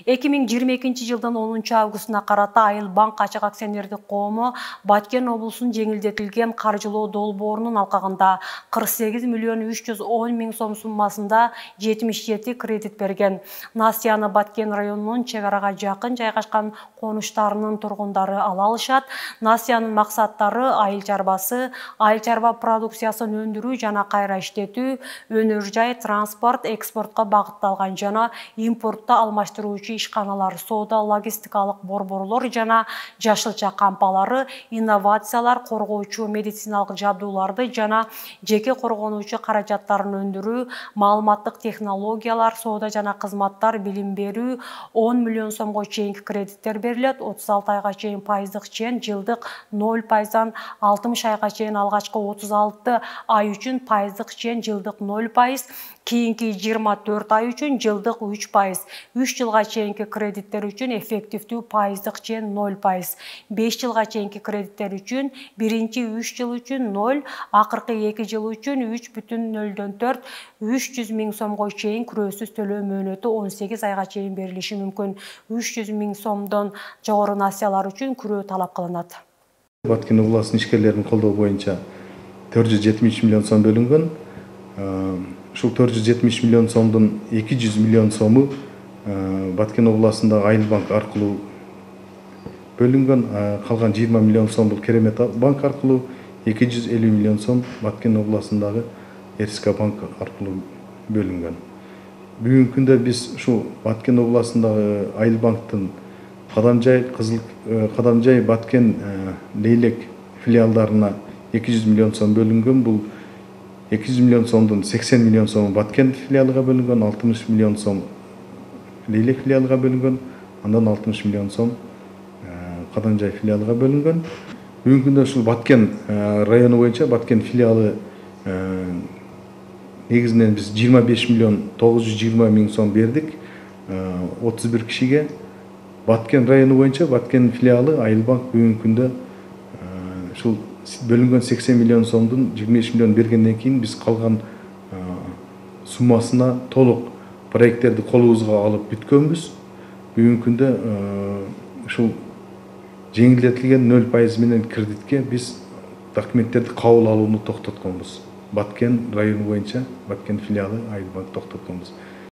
2022 жылдын 10 августуна карата Айыл банк ачык акционердик коому Баткен облусунун жеңилдетилген каржылоо долбоорунун алкагында 48 миллион 310 миң сом суммасында 77 кредит берген. Насияны Баткен районунун чек арага жакын жайгашкан конуштарынын тургундары ала алышат. Насиянын максаттары айыл чарбасы, айыл чарба продукциясын өндүрүү жана кайра иштетүү, өнөр жай, транспорт, экспортко багытталган жана импортто алмаштыруучу ишканалар, соода, логистикалык борборлор жана жашылча кампалары, инновациялар, коргоочу медициналык жабдууларды жана жеке коргонуучу каражаттарын өндүрүү, маалыматтык технологиялар, соода жана кызматтар, билим берүү, 10 миллион сомго чейинки кредиттер берилет, 36 айга чейин пайыздык чен, жылдык 0%дан 60 айга чейин алгачкы 36 ай үчүн пайыздык чен, жылдык 0%, кийинки 24 ай үчүн жылдык 3%, 3 жылга чейинки кредиттер үчүн эффективдүү пайыздык чен 0%, 5 жылга чейинки кредиттер үчүн биринчи 3 жыл үчүн 0, акыркы 2 жыл үчүн 3,0-4, 300 миң сомго чейин күрөөсүз төлөө мөөнөтү 18 айга чейин берилиши мүмкүн. 300 миң сомдон жогору насиялар үчүн күрөө талап кылынат. Баткен областынын ишкерлерин колдоо боюнча 470 миллион сом бөлүнгөн. Ушул 470 миллион сомдун 200 миллион сому Баткен областындагы Айыл банк аркылуу бөлүнгөн. Калган 20 миллион сом бул Керемет банк аркылуу, 250 миллион сом Баткен областындагы РСК банк аркылуу бөлүнгөн. Бүгүнкү күндө биз ушу Баткен областындагы Айыл банктын Кадамжай, Баткен, Лейлек филиалдарына 200 миллион сом бөлүнгөн. Бул 200 миллион сомдун 80 миллион сому Баткен филиалыга бөлүнгөн, 60 миллион сом Лейлек филиалыга бөлүнгөн, андан 60 миллион сом Кадамжай филиалыга бөлүнгөн. Бүгүнкү күндө ушул Баткен району боюнча Баткен филиалы негизинен биз 25 миллион 920 миң сом бердик 31 кишиге. Баткен району боюнча Баткен филиалы Айыл банк бүгүнкү күндө ушул бөлүнгөн 80 миллион сомдун 25 миллион бергенден кийин биз калган суммасына толук проекттерди колубузга алып бүткөнбүз. Бүгүнкү күндө ушул жеңилдетилген 0% менен кредитке биз документтерди кабыл алууну токтотконбуз. Баткен району боюнча Баткен филиалы Айыл банк токтотконбуз.